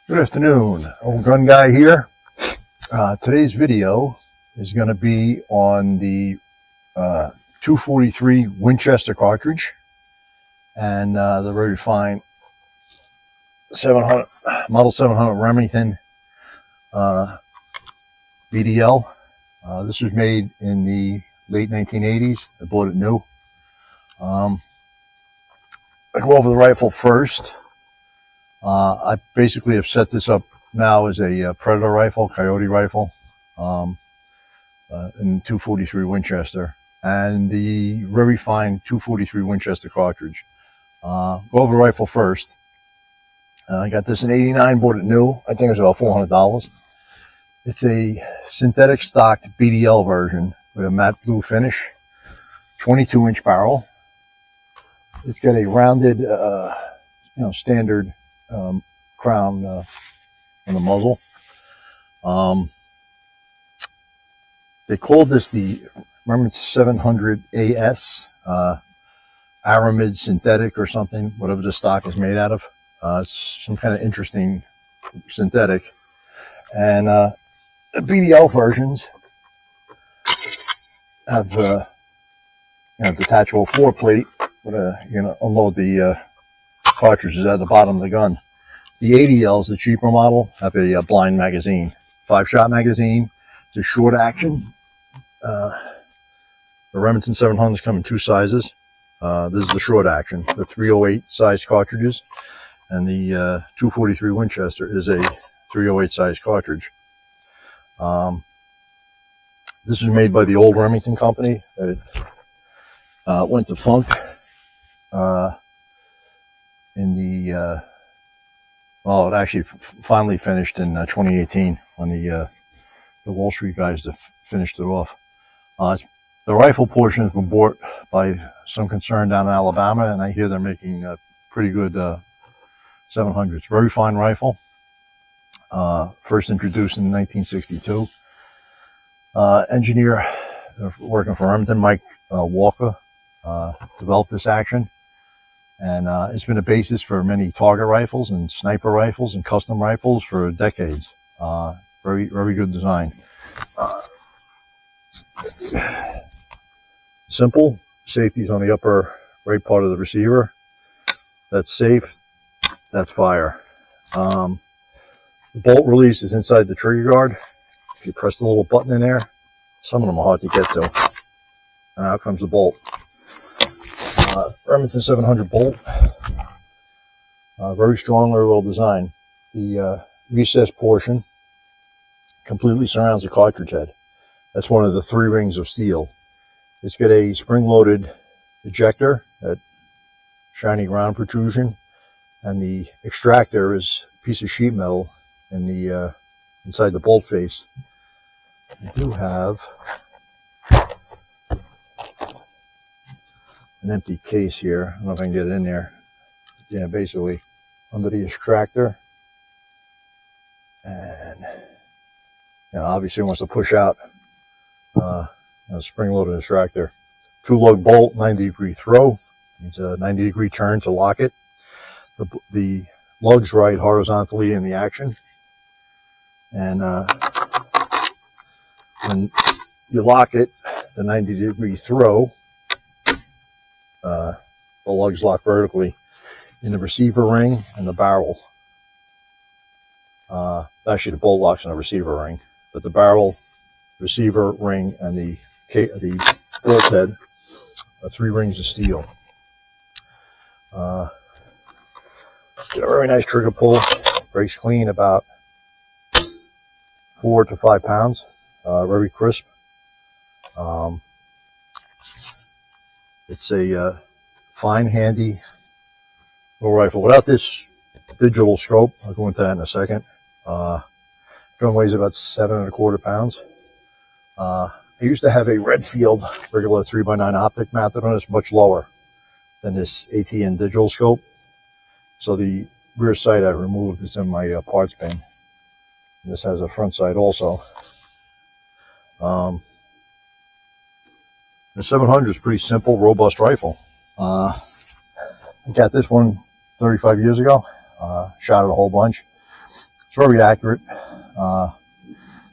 Good afternoon, old gun guy here. Today's video is going to be on the 243 Winchester cartridge and the very refined 700 Model 700 Remington BDL. This was made in the late 1980s. I bought it new. I go over the rifle first. I basically have set this up now as a Predator rifle, Coyote rifle, in 243 Winchester, and the very fine 243 Winchester cartridge. Go over the rifle first. I got this in '89, bought it new. I think it was about $400. It's a synthetic stock BDL version with a matte blue finish, 22-inch barrel. It's got a rounded, standard crown on the muzzle. They called this the Remington 700 AS, aramid synthetic or something, whatever the stock is made out of. It's some kind of interesting synthetic. And the BDL versions have detachable floor plate. You're going to unload the cartridges at the bottom of the gun. The ADLs, the cheaper model, have a blind magazine, 5-shot magazine. It's a short action. The Remington 700s come in two sizes. This is the short action, the 308 size cartridges, and the 243 Winchester is a 308 size cartridge. This was made by the old Remington company. It went defunct in the it actually finally finished in 2018 when the Wall Street guys finished it off. The rifle portion has been bought by some concern down in Alabama, and I hear they're making pretty good 700s. Very fine rifle. First introduced in 1962. Engineer working for Remington, Mike Walker, developed this action. And it's been a basis for many target rifles and sniper rifles and custom rifles for decades. Very, very good design. Simple. Safety's on the upper right part of the receiver. That's safe. That's fire. The bolt release is inside the trigger guard. If you press the little button in there, some of them are hard to get to. And out comes the bolt. Remington 700 bolt, very strong, very well designed. The recessed portion completely surrounds the cartridge head. That's one of the 3 rings of steel. It's got a spring-loaded ejector, that shiny round protrusion, and the extractor is a piece of sheet metal in the inside the bolt face. I do have an empty case here. I don't know if I can get it in there. Yeah, basically under the extractor, and obviously it wants to push out a spring-loaded extractor. 2-lug bolt, 90-degree throw. It's a 90-degree turn to lock it. The lugs ride horizontally in the action, and when you lock it, the 90-degree throw, the lugs lock vertically in the receiver ring and the barrel. Actually, the bolt locks in the receiver ring, but the barrel, receiver ring, and the bolt head are 3 rings of steel. Got a very nice trigger pull. Breaks clean about 4 to 5 pounds. Very crisp. It's a fine, handy little rifle. Without this digital scope, I'll go into that in a second. Gun weighs about 7 1/4 pounds. I used to have a Redfield regular 3x9 optic mounted on this, much lower than this ATN digital scope. So the rear sight I removed is in my parts bin. And this has a front sight also. The 700 is a pretty simple, robust rifle. I got this one 35 years ago. Shot it a whole bunch. It's very accurate,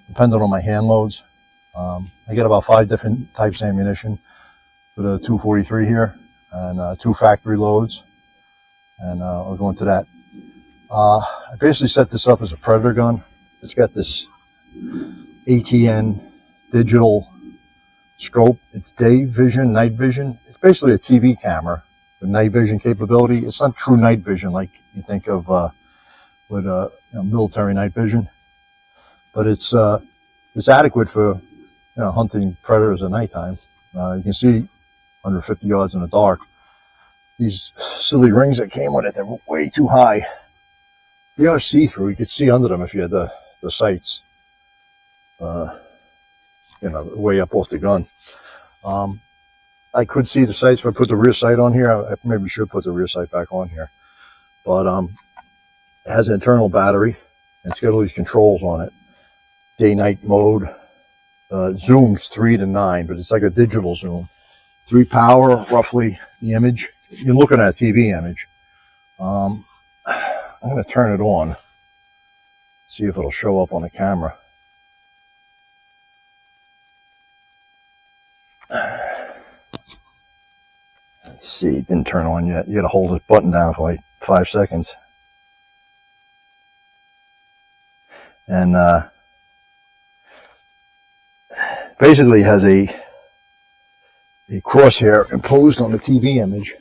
depending on my hand loads. I get about 5 different types of ammunition for the 243 here, and 2 factory loads, and I'll go into that. I basically set this up as a Predator gun. It's got this ATN digital scope. It's day vision, night vision. It's basically a TV camera with night vision capability. It's not true night vision like you think of with military night vision, but it's adequate for hunting predators at nighttime. You can see 150 yards in the dark. These silly rings that came with it, they're way too high. They are see-through. You could see under them if you had the sights, way up off the gun. I could see the sights if I put the rear sight on here. I maybe should put the rear sight back on here. But it has an internal battery, and it's got all these controls on it. Day-night mode. Zooms 3 to 9, but it's like a digital zoom. 3 power, roughly, the image. You're looking at a TV image. I'm going to turn it on, see if it'll show up on the camera. Let's see, it didn't turn on yet. You got to hold this button down for like 5 seconds. And basically has a crosshair imposed on the TV image.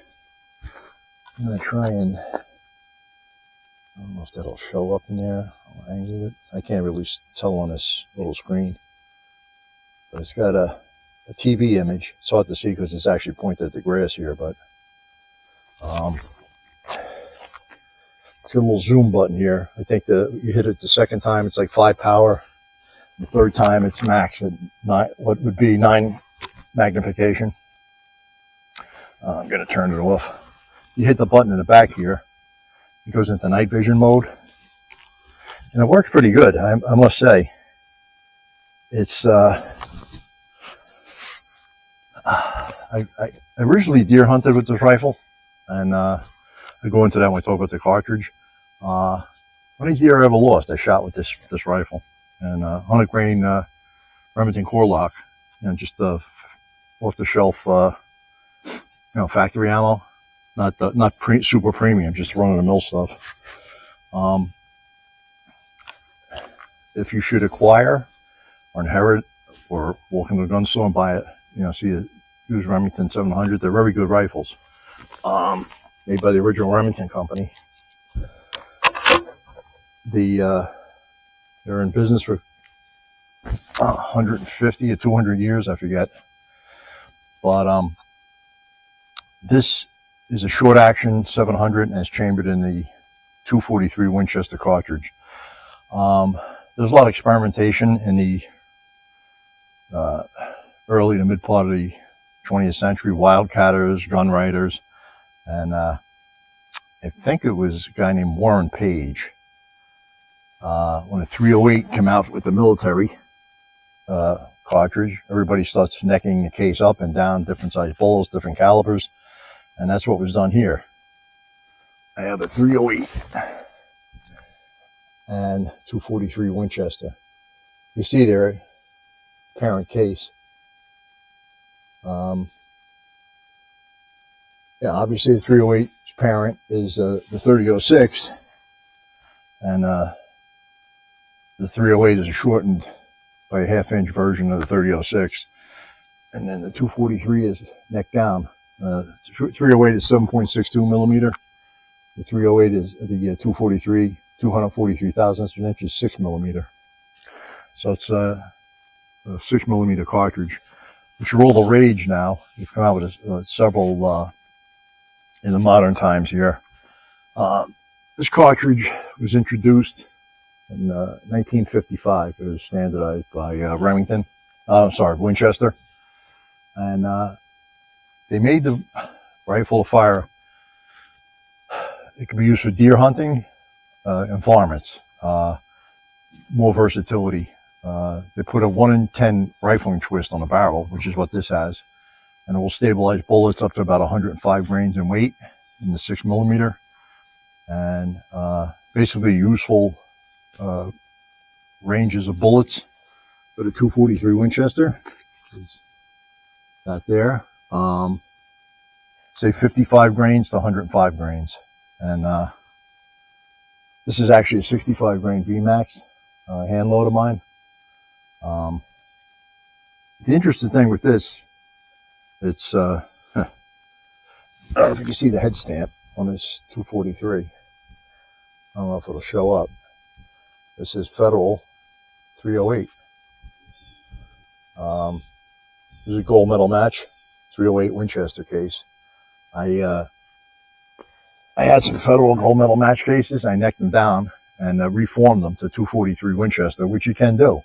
I'm going to try and, I don't know if that'll show up in there. I'll angle it. I can't really tell on this little screen. But it's got a TV image. It's hard to see because it's actually pointed at the grass here, but it's got a little zoom button here. I think you hit it the second time, it's like 5 power. The third time, it's max at 9, what would be 9 magnification. I'm going to turn it off. You hit the button in the back here. It goes into night vision mode. And it works pretty good, I must say. It's, I originally deer hunted with this rifle, and I go into that when we talk about the cartridge. Only deer I ever lost, I shot with this rifle. And 100 grain Remington core lock, just off the shelf, factory ammo, not super premium, just run of the mill stuff. If you should acquire or inherit or walk into a gun store and buy it, see a used Remington 700, they're very good rifles, made by the original Remington company. They're in business for 150 or 200 years, I forget. But this is a short action 700, and it's chambered in the 243 Winchester cartridge. There's a lot of experimentation in the early to mid part of the 20th century, wildcatters, gun writers, and I think it was a guy named Warren Page. When a 308 came out with the military cartridge, everybody starts necking the case up and down, different size bullets, different calibers, and that's what was done here. I have a 308 and 243 Winchester. You see there, parent case. Obviously the 308's parent is the 3006, and the 308 is shortened by a half-inch version of the 3006, and then the 243 is neck down. The 308 is 7.62 millimeter. The 308 is the 243, 243 thousandths of an inch is 6 millimeter. So it's a 6 millimeter cartridge, which are all the rage now. We've come out with several in the modern times here. This cartridge was introduced in 1955. It was standardized by Winchester. And they made the rifle to fire. It can be used for deer hunting and varmints. More versatility. They put a 1 in 10 rifling twist on the barrel, which is what this has. And it will stabilize bullets up to about 105 grains in weight in the 6 millimeter. And basically useful ranges of bullets for the 243 Winchester. That there. Say 55 grains to 105 grains. And this is actually a 65 grain VMAX hand load of mine. The interesting thing with this, it's, I don't know if you can see the head stamp on this 243. I don't know if it'll show up. This is Federal 308. This is a gold medal match, 308 Winchester case. I had some Federal gold medal match cases. I necked them down and reformed them to 243 Winchester, which you can do.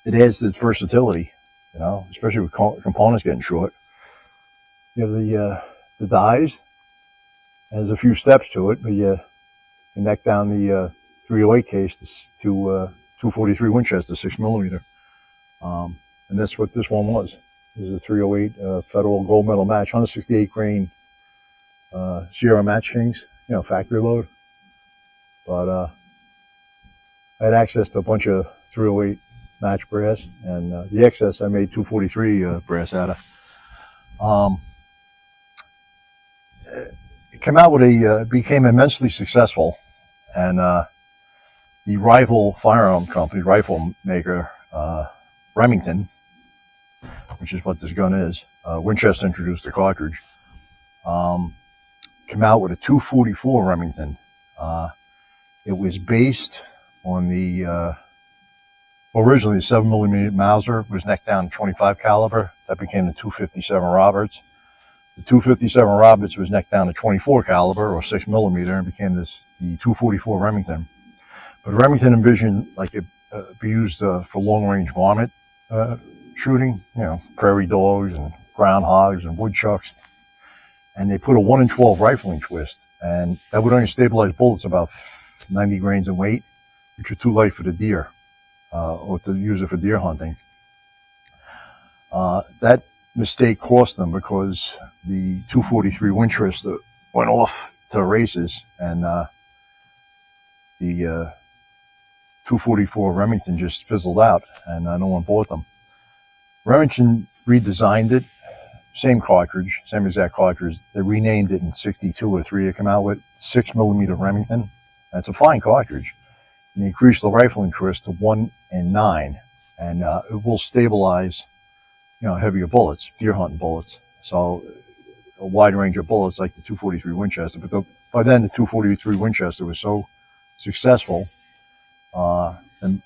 It adds its versatility, you know, especially with components getting short. You have the dies. And there's a few steps to it, but you neck down the 308 case to 243 Winchester 6mm. And that's what this one was. This is a 308 Federal gold medal match, 168 grain Sierra Match Kings, you know, factory load. But I had access to a bunch of 308 match brass, and the excess I made 243 brass out of. It came out with became immensely successful, and the rival firearm company, rifle maker, Remington, which is what this gun is, Winchester introduced the cartridge, came out with a 244 Remington. It was based on the originally the 7mm Mauser, was necked down to 25 caliber. That became the 257 Roberts. The 257 Roberts was necked down to 24 caliber or 6mm and became the 244 Remington. But Remington envisioned like it be used for long range varmint shooting, you know, prairie dogs and groundhogs and woodchucks. And they put a 1 in 12 rifling twist, and that would only stabilize bullets about 90 grains in weight, which are too light for the deer, or to use it for deer hunting. That mistake cost them because the 243 Winchester went off to the races, and the 244 Remington just fizzled out, and no one bought them. Remington redesigned it, same cartridge, same exact cartridge. They renamed it in 62 or 3. It came out with 6mm Remington. That's a fine cartridge. And they increased the rifling twist to 1 in 9, and it will stabilize, you know, heavier bullets, deer hunting bullets. So a wide range of bullets like the 243 Winchester. But by then, the 243 Winchester was so successful, and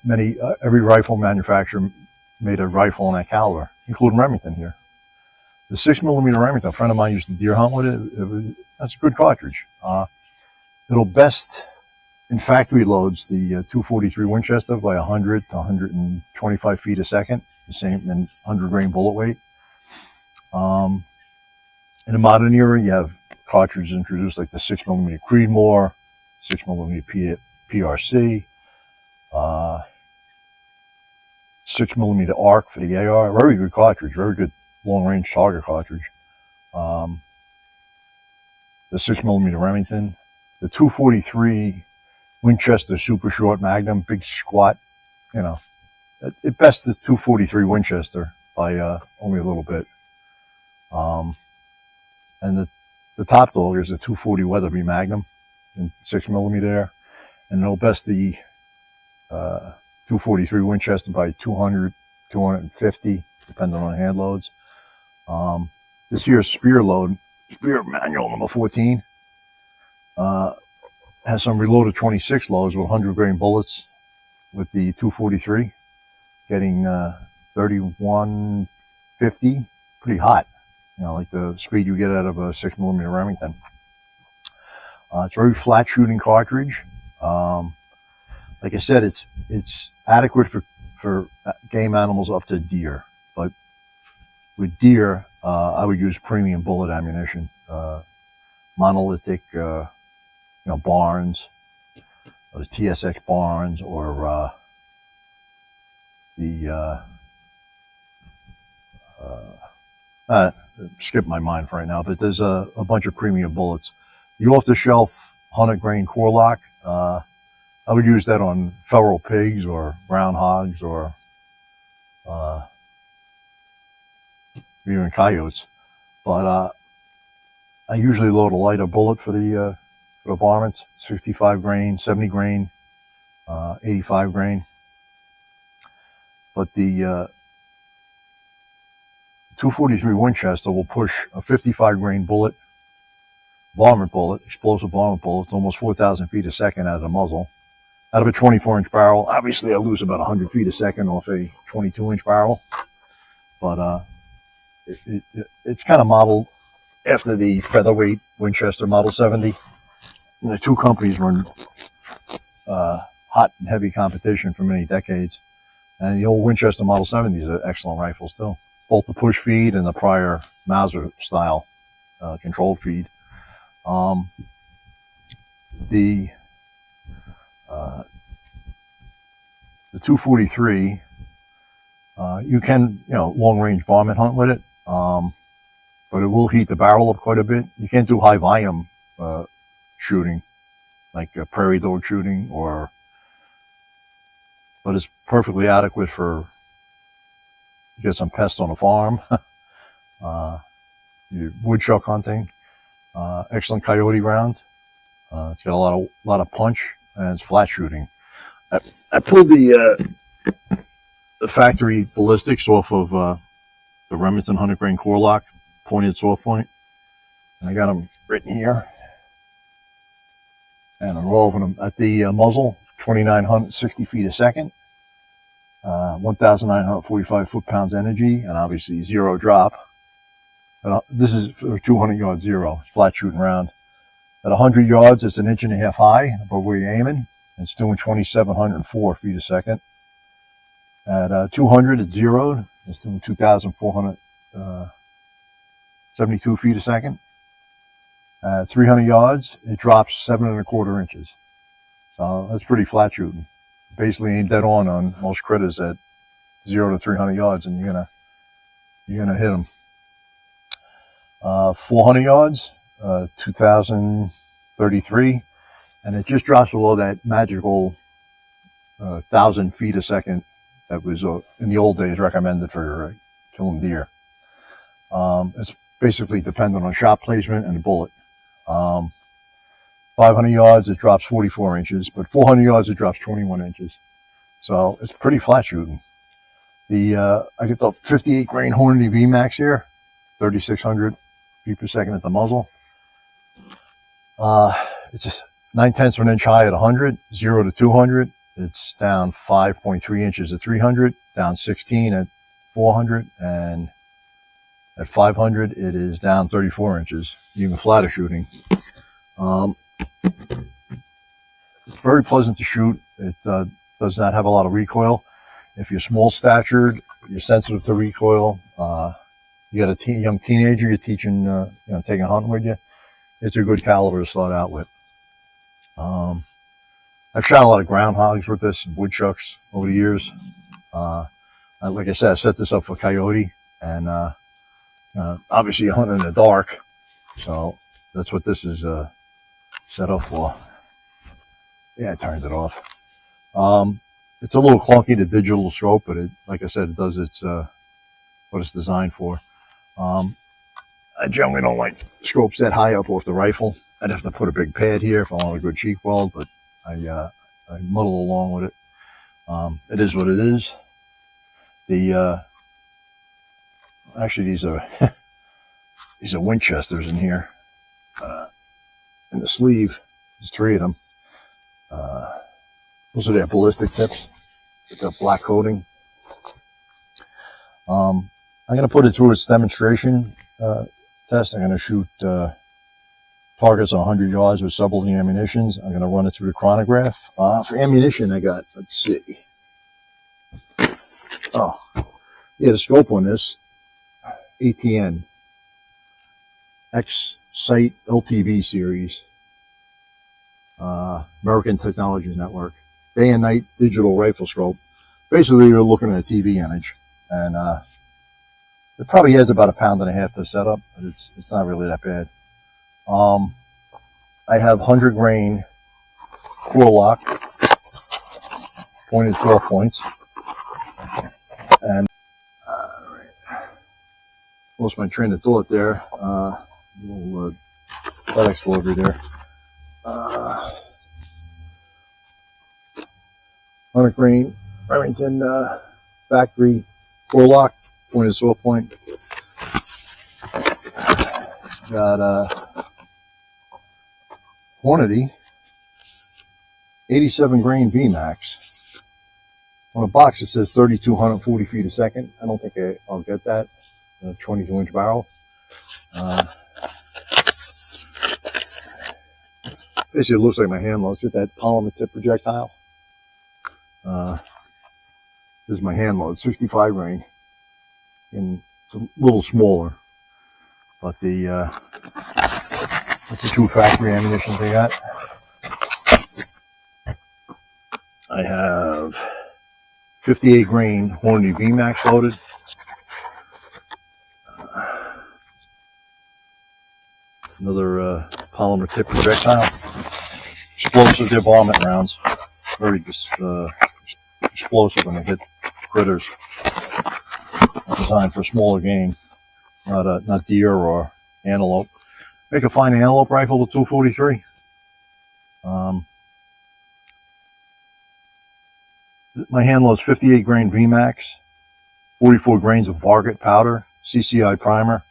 every rifle manufacturer made a rifle in that caliber, including Remington here. The 6mm Remington, a friend of mine used to deer hunt with it. That's a good cartridge. It'll best in factory loads the 243 Winchester by 100 to 125 feet a second, the same in 100 grain bullet weight. In the modern era, you have cartridges introduced like the 6mm Creedmoor, 6mm PRC, 6mm ARC for the AR. Very good cartridge, very good long-range target cartridge. The 6mm Remington, the 243 Winchester Super Short Magnum, big squat, you know. It bests the 243 Winchester by only a little bit. And the top dog is the 240 Weatherby Magnum in 6mm there, and it'll best the 243 Winchester by 200, 250, depending on hand loads. This here's spear manual number 14, has some reloaded 26 loads with 100 grain bullets with the 243, getting 3150, pretty hot, you know, like the speed you get out of a 6mm Remington. It's a very flat shooting cartridge. Like I said, it's adequate for game animals up to deer, but with deer, I would use premium bullet ammunition, monolithic, you know, Barnes, or the TSX Barnes, or skip my mind for right now, but there's a bunch of premium bullets. The off-the-shelf 100 grain core lock, I would use that on feral pigs or brown hogs or even coyotes. But I usually load a lighter bullet for the varmints. 65 grain, 70 grain, 85 grain. But the 243 Winchester will push a 55 grain bullet, varmint bullet, explosive varmint bullet, almost 4,000 feet a second out of the muzzle. Out of a 24-inch barrel, obviously I lose about 100 feet a second off a 22-inch barrel. But it's kind of modeled after the featherweight Winchester Model 70. And the two companies were in hot and heavy competition for many decades. And the old Winchester Model 70s are excellent rifles too. Both the push feed and the prior Mauser style controlled feed. The 243, you can, long range varmint hunt with it, but it will heat the barrel up quite a bit. You can't do high volume shooting, like prairie dog shooting, but it's perfectly adequate for get some pests on a farm, your woodchuck hunting, excellent coyote round. It's got a lot of punch, and it's flat shooting. I pulled the factory ballistics off of the Remington 100 grain core lock, pointed soft point, and I got them written here. And I'm rolling them at the muzzle, 2,960 feet a second, 1,945 foot-pounds energy, and obviously zero drop. And this is for 200 yards zero, flat shooting round. At 100 yards, it's 1.5 inches high above where you're aiming. It's doing 2,704 feet a second. At 200, it's zeroed. It's doing 2,472 feet a second. At 300 yards, it drops 7.25 inches. So that's pretty flat shooting. Basically aim dead on most critters at 0 to 300 yards, and you're gonna hit them. 400 yards, 2,033, and it just drops below that magical 1,000 feet a second that was in the old days recommended for killing deer. It's basically dependent on shot placement and the bullet. 500 yards, it drops 44 inches, but 400 yards, it drops 21 inches. So it's pretty flat shooting. I get the 58 grain Hornady VMAX here, 3,600 feet per second at the muzzle. It's 9/10 of an inch high at 100, 0 to 200. It's down 5.3 inches at 300, down 16 at 400, and at 500, it is down 34 inches, even flatter shooting. It's very pleasant to shoot. It does not have a lot of recoil. If you're small statured, you're sensitive to recoil. You got a young teenager you're teaching, taking hunting with you. It's a good caliber to start out with. I've shot a lot of groundhogs with this and woodchucks over the years. Like I said, I set this up for coyote, and obviously you're hunting in the dark, so that's what this is set up for. Yeah, I turned it off. It's a little clunky, the digital scope, but like I said, it does what it's designed for. I generally don't like scopes that high up off the rifle. I'd have to put a big pad here if I want a good cheek weld, but I muddle along with it. It is what it is. Actually, these are Winchesters in here. In the sleeve, there's 3 of them. Those are their ballistic tips with the black coating. I'm going to put it through its demonstration test. I'm going to shoot targets on 100 yards with subholding ammunitions. I'm going to run it through the chronograph. For ammunition, I got, let's see. Oh, yeah, the scope on this, ATN X Sight LTV series, American Technology Network, day and night digital rifle scope. Basically, you're looking at a TV image, and it probably adds about 1.5 pounds to set up, but it's not really that bad. I have 100 grain core lock pointed soft points. And lost my train of thought there. Little FedEx delivery there. 100 grain Remington factory forelock, pointed soft point. Got Hornady 87 grain VMAX. On the box it says 3,240 feet a second. I don't think I'll get that. A 22-inch barrel. Basically, it looks like my hand loads. Get that polymer tip projectile. This is my hand load, 65 grain. And it's a little smaller, but that's the two factory ammunitions they got. I have 58 grain Hornady VMAX loaded. Another polymer tip projectile. Explosive, they're varmint rounds. Very explosive when they hit critters. Designed for smaller game, not deer or antelope. Make a fine antelope rifle with 243. My hand loads 58 grain VMAX, 44 grains of varget powder, CCI primer,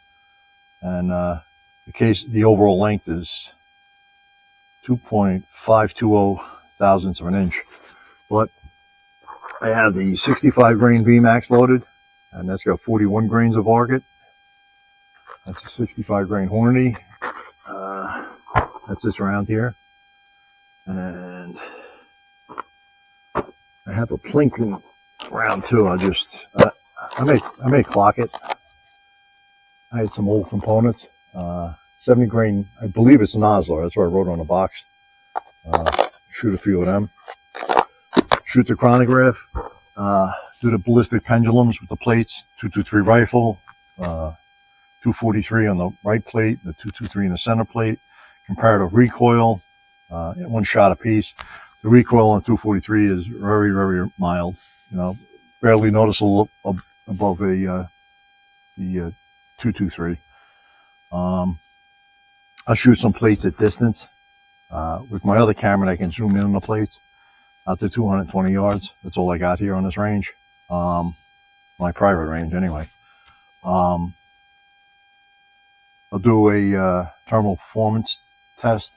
and the overall length is 2.520 thousandths of an inch. But I have the 65 grain VMAX loaded, and that's got 41 grains of varget. That's a 65 grain Hornady. That's this round here. And I have a Plinkton round too. I may clock it. I had some old components. 70 grain, I believe it's an Osler. That's what I wrote on the box. Shoot a few of them. Shoot the chronograph. Do the ballistic pendulums with the plates. 223 rifle. 243 on the right plate. The 223 in the center plate. Comparative recoil. One shot a piece. The recoil on 243 is very, very mild. You know, barely noticeable above the 223. I'll shoot some plates at distance. With my other camera, I can zoom in on the plates out to 220 yards. That's all I got here on this range. My private range, anyway. I'll do a thermal performance test.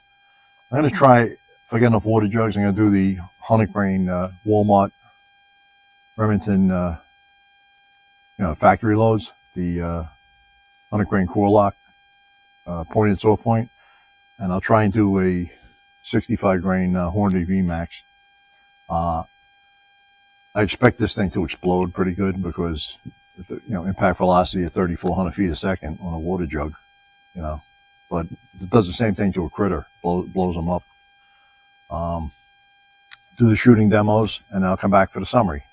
I'm going to try, if I get enough water jugs, I'm going to do the 100 grain Walmart Remington factory loads. The 100 grain core lock, pointed soft point. And I'll try and do a 65 grain Hornady VMAX. I expect this thing to explode pretty good because, impact velocity at 3,400 feet a second on a water jug, but it does the same thing to a critter, blows them up. Do the shooting demos, and I'll come back for the summary.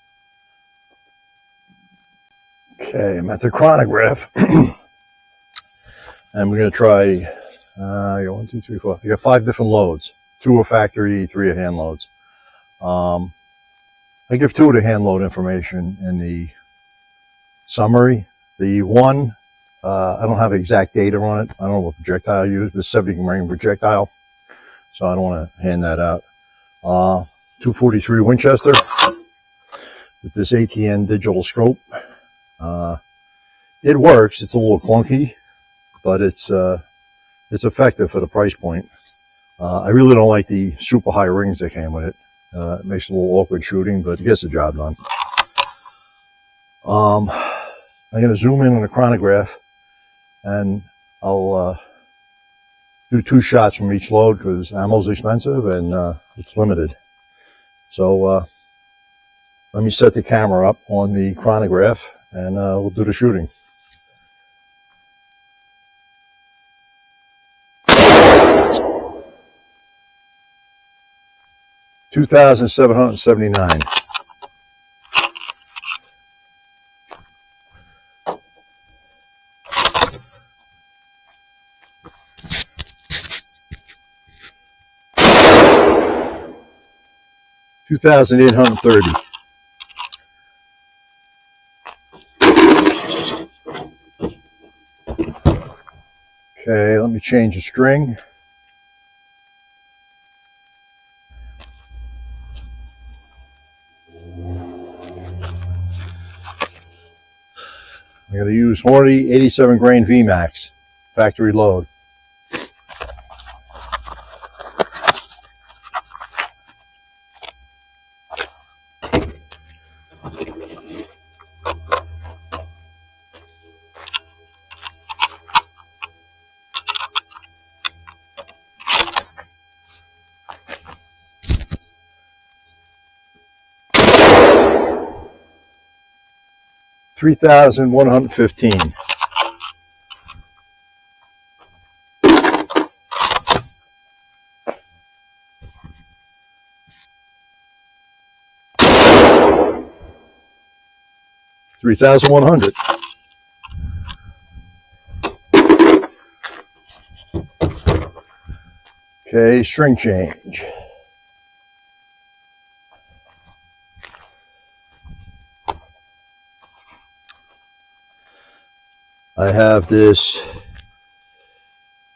Okay, I'm at the chronograph, and we're going to try, I got 1, 2, 3, 4. I got 5 different loads. 2 are factory, 3 are hand loads. I give 2 of the hand load information in the summary. The one, I don't have exact data on it. I don't know what projectile I use. It's 70 grain projectile, so I don't want to hand that out. 243 Winchester with this ATN digital scope. It works. It's a little clunky, but it's effective for the price point. I really don't like the super high rings that came with it. It makes it a little awkward shooting, but it gets the job done. I'm going to zoom in on the chronograph, and I'll do 2 shots from each load because ammo's expensive and it's limited. So let me set the camera up on the chronograph, and we'll do the shooting. $2,779. $2,830. Okay, let me change the string. I'm going to use Hornady 87 grain VMAX, factory load. $3,115. $3,100. Okay, string change. I have this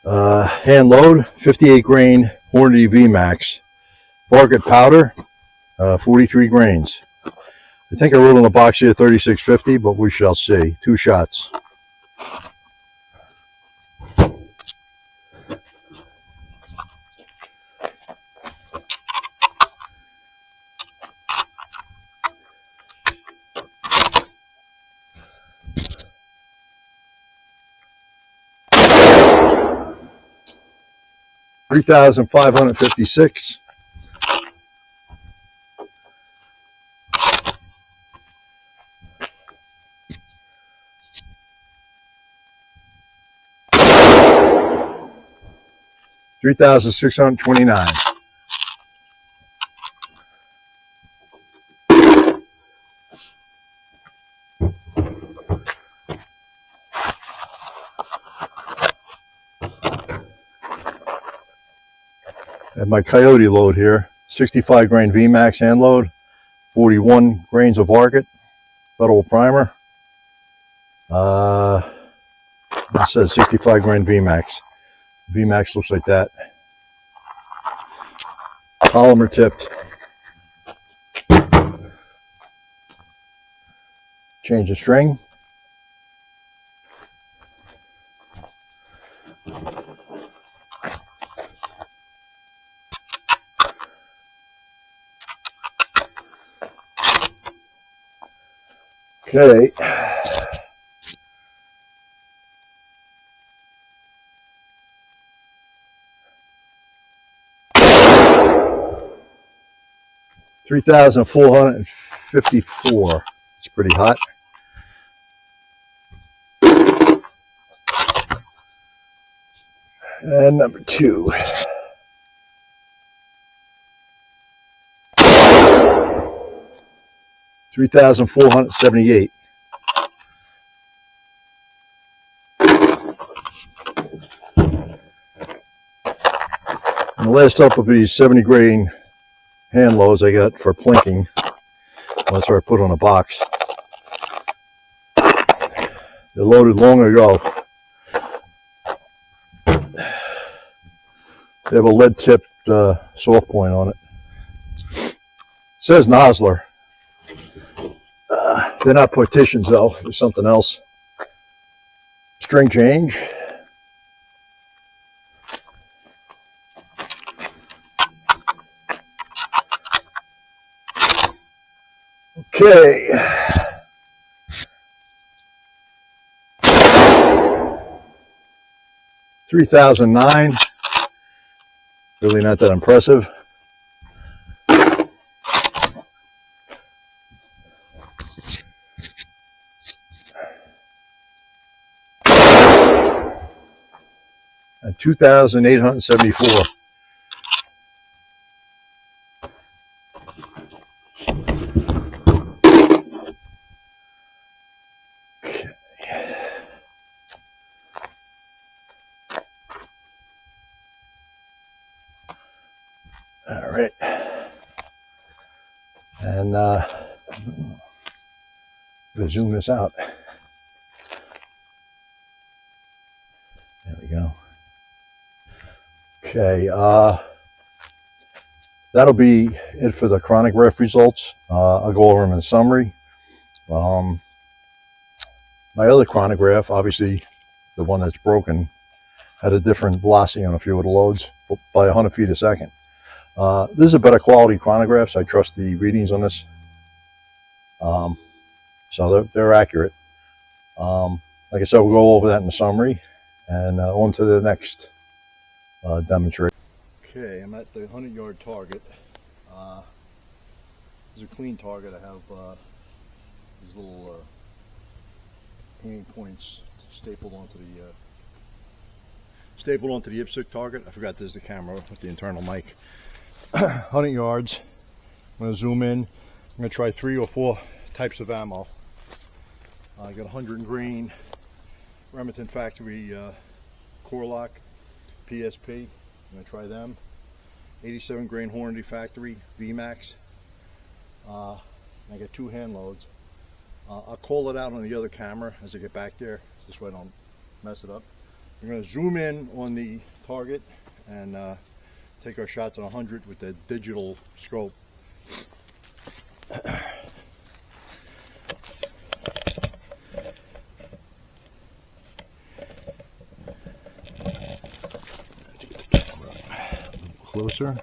hand load 58 grain Hornady VMAX vargot powder, 43 grains. I think I wrote on the box here 3650, but we shall see. 2 shots. $3,556. $3,629. And my Coyote load here, 65 grain VMAX hand load, 41 grains of vargot, federal primer. It says 65 grain VMAX. VMAX looks like that. Polymer tipped. Change the string. Okay. $3,454. It's pretty hot. And number 2. $3,478. And the last up will be 70 grain hand loads I got for plinking. That's where I put on a box. They're loaded long ago. They have a lead tipped soft point on it. It says Nosler. They're not partitions though. There's something else. String change. Okay. $3,009. Really not that impressive. And $2,874. All right, and I'm going to zoom this out. There we we go. Okay, that'll be it for the chronograph results. I'll go over them in summary. My other chronograph, obviously the one that's broken, had a different velocity on a few of the loads by 100 feet a second. This is a better quality chronograph, so I trust the readings on this. So they're accurate. Like I said, we'll go over that in the summary and on to the next demonstration. Okay, I'm at the 100-yard target. This is a clean target. I have these little aiming points stapled onto the IPSC target. I forgot there's the camera with the internal mic. 100 yards. I'm going to zoom in. I'm going to try 3 or 4 types of ammo. I got 100 grain Remington factory core lock PSP. I'm going to try them. 87 grain Hornady factory VMAX. I got 2 hand loads. I'll call it out on the other camera as I get back there. This way I don't mess it up. I'm going to zoom in on the target and take our shots at 100 with the digital scope. Let's get the camera a little closer.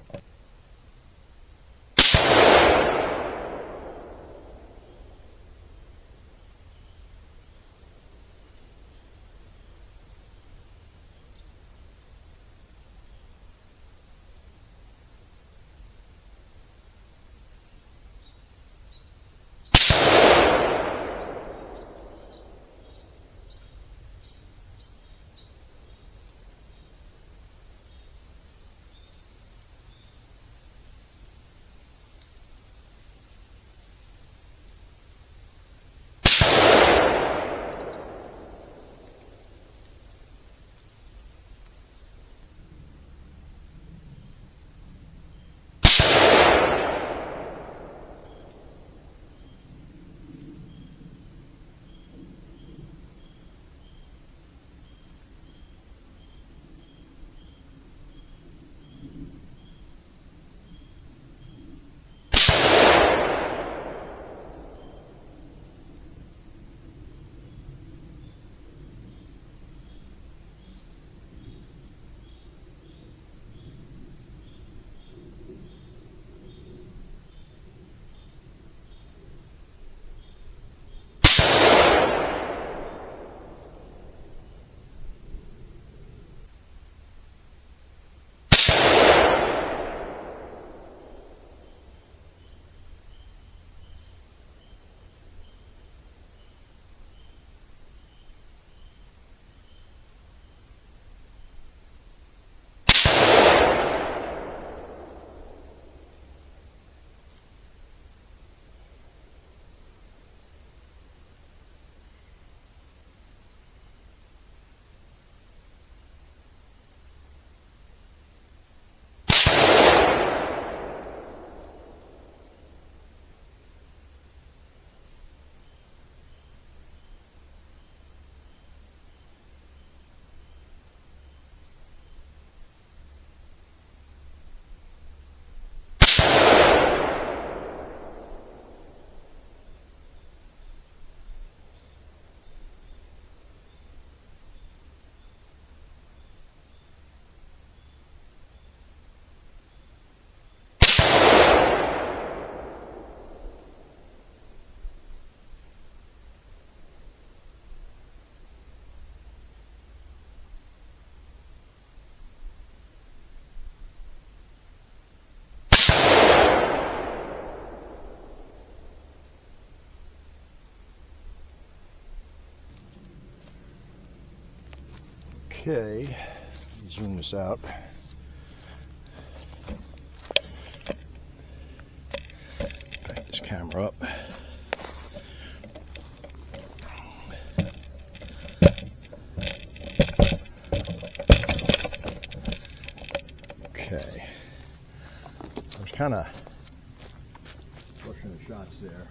Okay, zoom this out. Back this camera up. Okay, I was kind of pushing the shots there.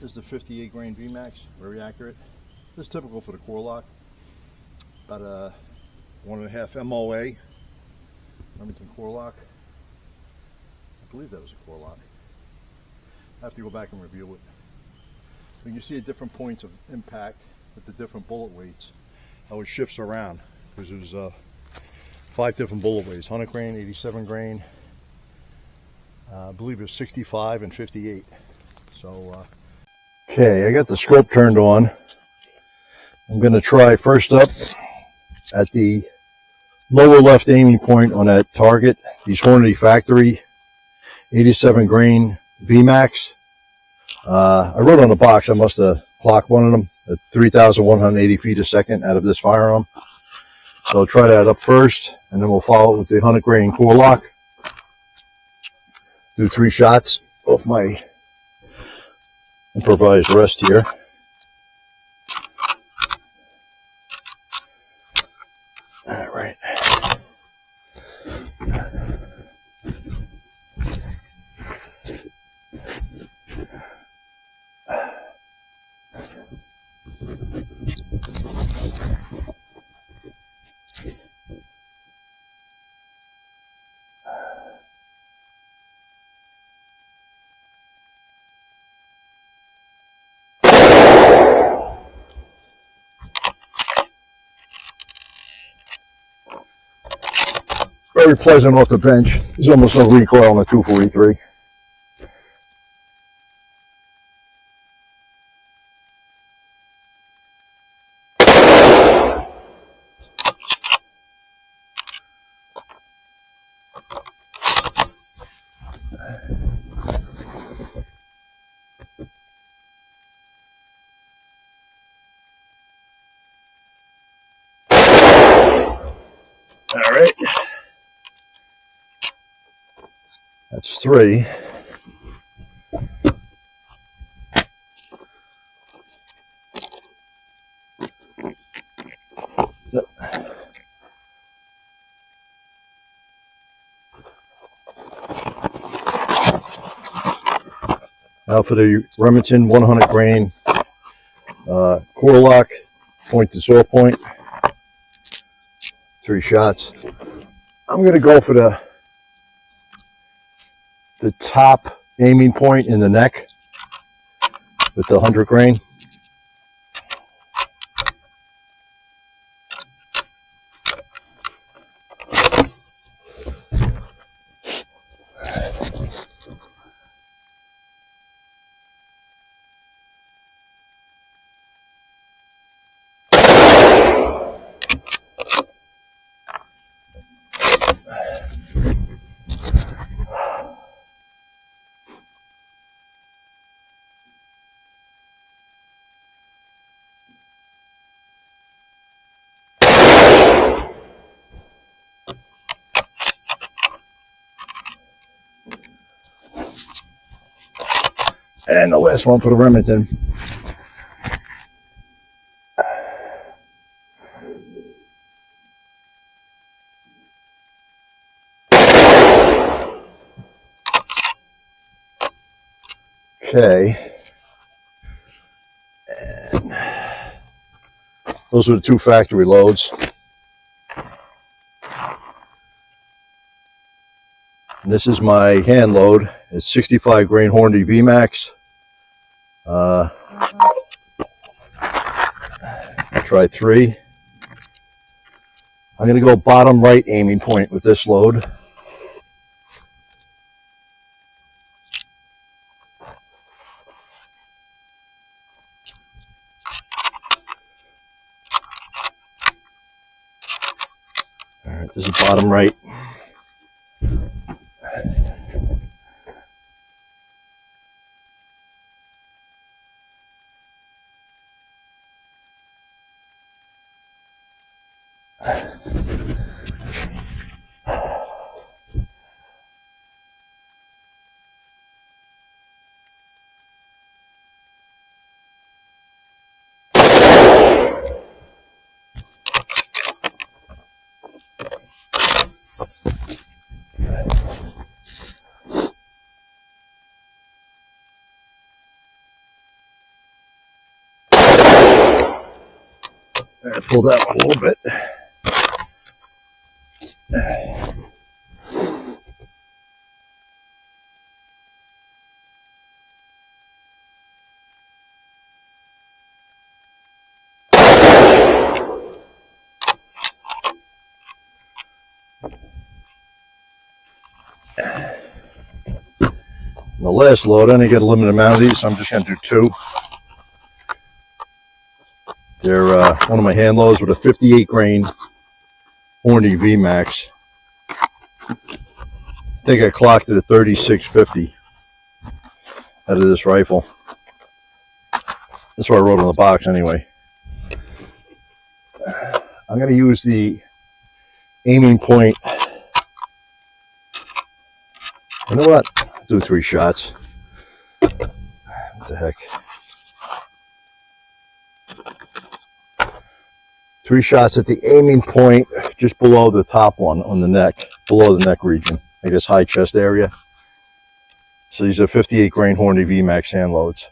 This is the 58 grain VMAX, very accurate. This is typical for the core lock. About a 1.5 MOA Remington core lock. I believe that was a core lock. I have to go back and review it. When you see at different points of impact with the different bullet weights, how it shifts around, because there's 5 different bullet weights: 100 grain, 87 grain, I believe it's 65 and 58. So okay, I got the scope turned on. I'm going to try first up at the lower left aiming point on that target, these Hornady Factory 87 grain VMAX. I wrote on the box I must have clocked one of them at 3,180 feet a second out of this firearm. So I'll try that up first, and then we'll follow it with the 100 grain core lock. Do 3 shots off my improvised rest here. All right. Very pleasant off the bench. There's almost no recoil on the 243. All right. That's 3. Now for the Remington 100 grain core lock, point to saw point, 3 shots. I'm going to go for the top aiming point in the neck with the 100 grain. And the last one for the Remington. Okay. And those are the 2 factory loads. And this is my hand load. It's 65 grain Hornady VMAX. Try 3. I'm going to go bottom right aiming point with this load. All right, this is bottom right. Pull that one a little bit. The last load, I only get a limited amount of these, so I'm just going to do 2. They're one of my hand loads with a 58 grain Hornady VMAX. I think I clocked it at 3650 out of this rifle. That's what I wrote on the box anyway. I'm going to use the aiming point. You know what? I'll do 3 shots. What the heck? 3 shots at the aiming point just below the top one on the neck, below the neck region, I guess high chest area. So these are 58 grain Hornady VMAX hand loads.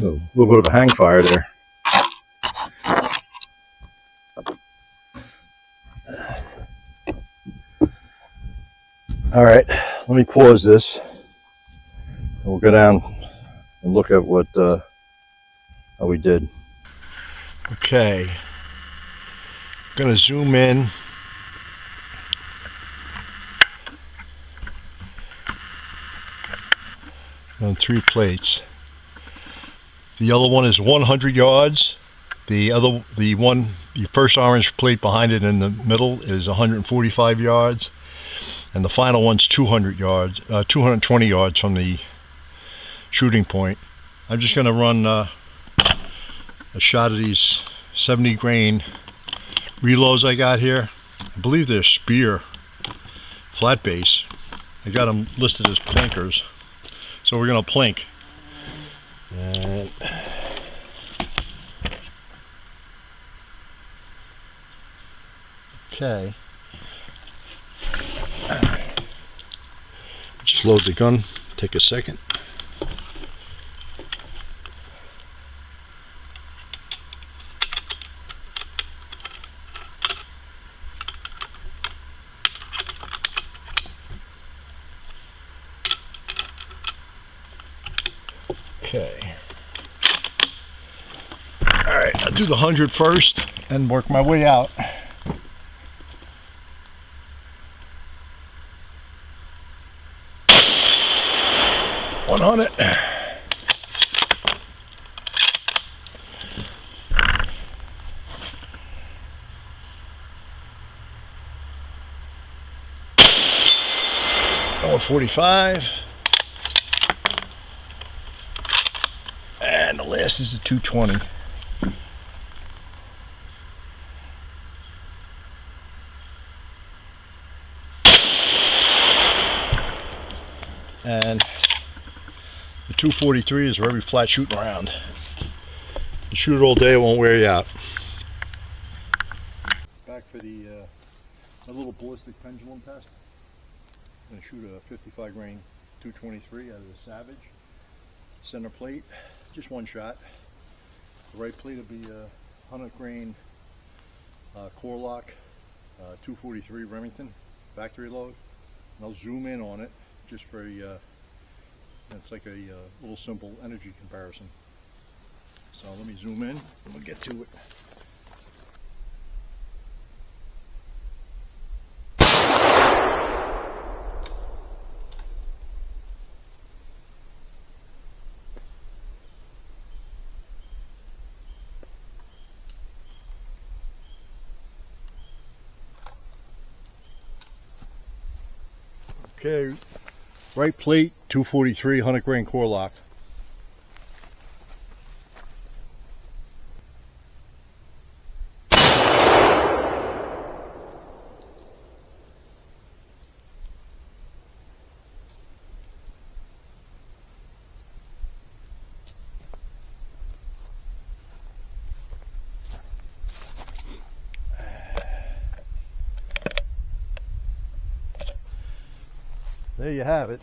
A little bit of a hang fire there. All right, let me pause this. We'll go down and look at what how we did. Okay, I'm gonna zoom in. On 3 plates. The yellow one is 100 yards. The first orange plate behind it in the middle is 145 yards. And the final one's 200 yards, 220 yards from the shooting point. I'm just going to run a shot of these 70 grain reloads I got here. I believe they're Spear flat base. I got them listed as plinkers. So we're going to plink. And okay. Just load the gun. Take a second. Okay. All right, I'll do the 100 first and work my way out. On it. Going 45. And the last is a 220. And the 243 is a very flat shooting round. You shoot it all day, it won't wear you out. Back for the a little ballistic pendulum test. I'm going to shoot a 55 grain 223 out of the Savage. Center plate, just 1 shot. The right plate will be a 100 grain core lock 243 Remington factory load. And I'll zoom in on it just for a it's like a little simple energy comparison. So let me zoom in and we'll get to it. Okay, right plate, 243, 100 grain core lock. There you have it.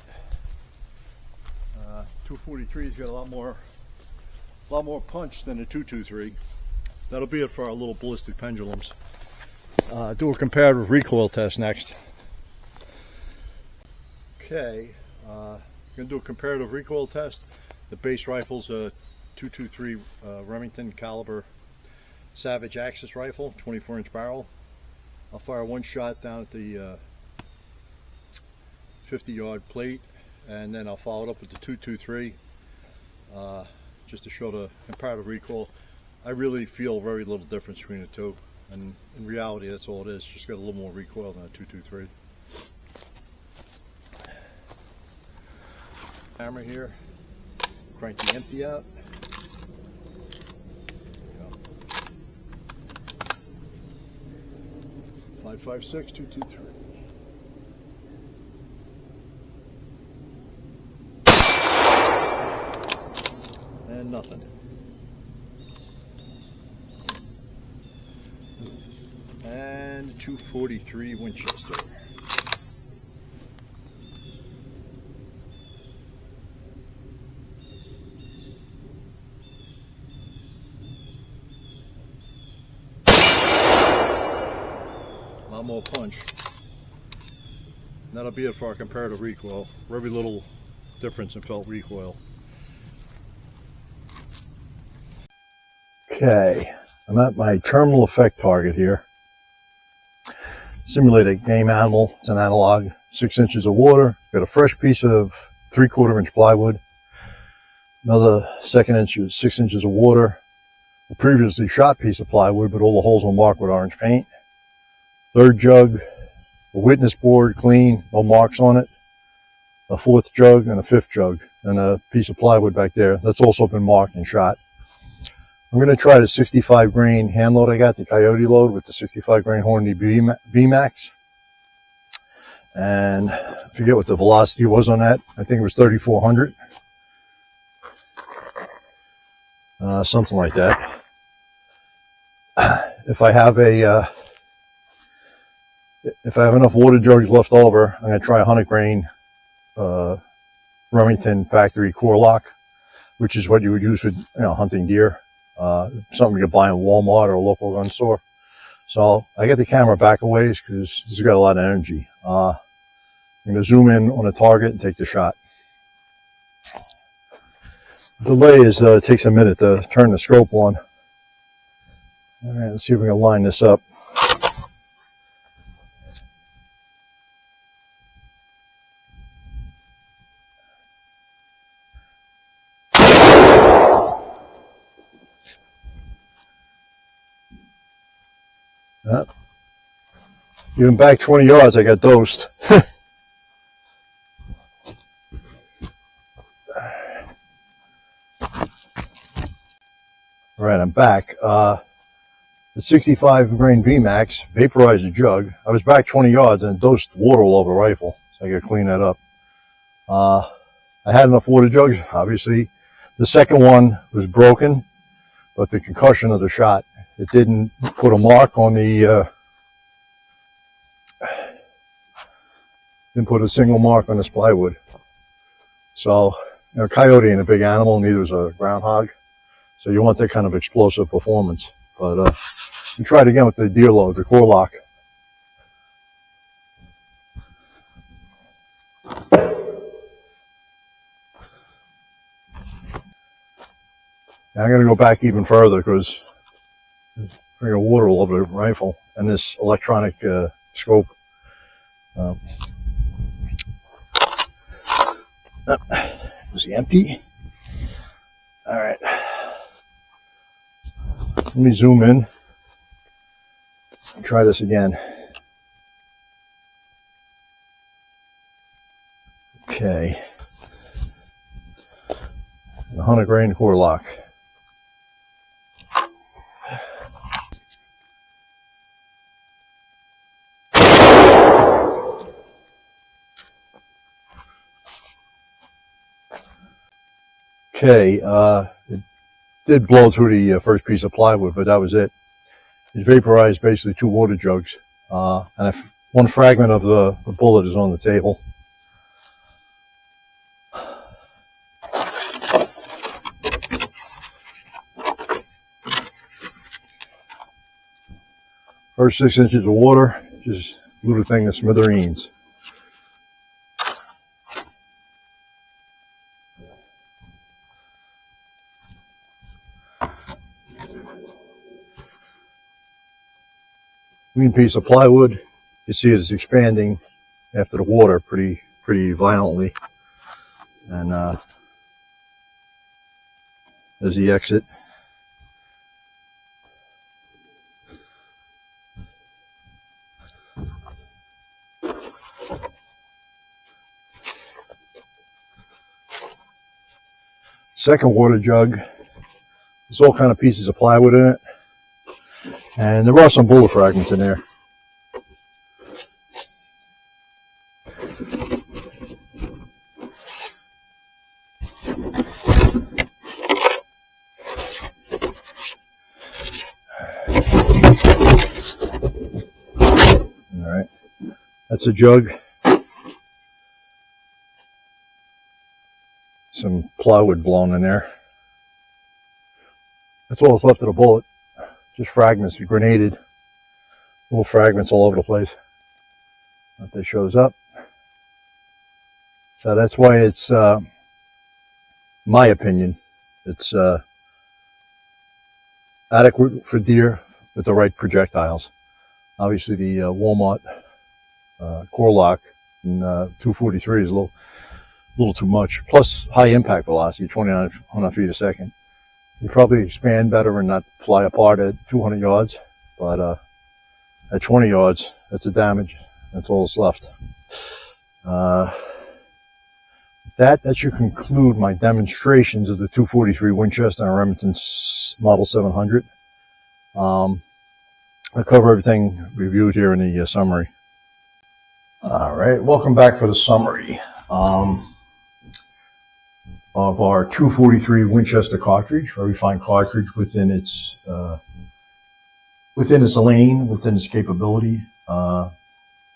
243's got a lot more punch than a 223. That'll be it for our little ballistic pendulums. Do a comparative recoil test next. Okay, gonna do a comparative recoil test. The base rifle's a 223 Remington caliber Savage Axis rifle, 24-inch barrel. I'll fire one shot down at the 50-yard plate, and then I'll follow it up with the 223 just to show the comparative recoil. I really feel very little difference between the two, and in reality that's all it is, just got a little more recoil than a 223. Hammer here, crank the empty out. There you go. 5.56, 223. And nothing. And 243 Winchester. A lot more punch. And that'll be it for our comparative recoil. Very little difference in felt recoil. Okay, I'm at my terminal effect target here. Simulate a game animal. It's an analog. 6 inches of water. Got a fresh piece of 3/4 inch plywood. Another 6 inches of water. A previously shot piece of plywood, but all the holes were marked with orange paint. Third jug. A witness board, clean, no marks on it. A fourth jug and a fifth jug. And a piece of plywood back there. That's also been marked and shot. I'm going to try the 65 grain hand load I got, the Coyote load with the 65 grain Hornady VMAX. And I forget what the velocity was on that. I think it was 3,400. Something like that. If I have enough water jugs left over, I'm going to try a 100 grain Remington factory core lock, which is what you would use for hunting deer. Something you could buy in Walmart or a local gun store. So I get the camera back a ways because this has got a lot of energy. I'm going to zoom in on a target and take the shot. The delay is it takes a minute to turn the scope on. All right, let's see if we can line this up. Even back 20 yards, I got dosed. All right, I'm back. The 65 grain VMAX vaporized the jug. I was back 20 yards and dosed water all over the rifle, so I got to clean that up. I had enough water jugs, obviously. The second one was broken, but the concussion of the shot, it didn't put a mark on the, didn't put a single mark on this plywood. So, Coyote ain't a big animal, neither is a groundhog. So you want that kind of explosive performance. But we tried again with the deer load, the core lock. Now I'm going to go back even further because there's water all over the rifle and this electronic scope. Was he empty? All right. Let me zoom in and try this again. Okay. 100 grain core lock. Okay, it did blow through the first piece of plywood, but that was it. It vaporized basically 2 water jugs, and one fragment of the bullet is on the table. First 6 inches of water just blew the thing to smithereens. Green piece of plywood, you see it's expanding after the water pretty violently, and there's the exit. Second water jug, there's all kind of pieces of plywood in it, and there are some bullet fragments in there. All right, that's a jug. Some plywood blown in there. That's all that's left of the bullet. Just fragments, grenaded. Little fragments all over the place. If that shows up. So that's why it's, my opinion, it's adequate for deer with the right projectiles. Obviously the Walmart core lock in 243 is a little too much. Plus high impact velocity, 2,900 feet a second. You probably expand better and not fly apart at 200 yards, but at 20 yards, that's a damage. That's all that's left. That should conclude my demonstrations of the 243 Winchester and Remington Model 700. I'll cover everything reviewed here in the summary. All right, welcome back for the summary of our 243 Winchester cartridge, very fine cartridge within its lane, within its capability.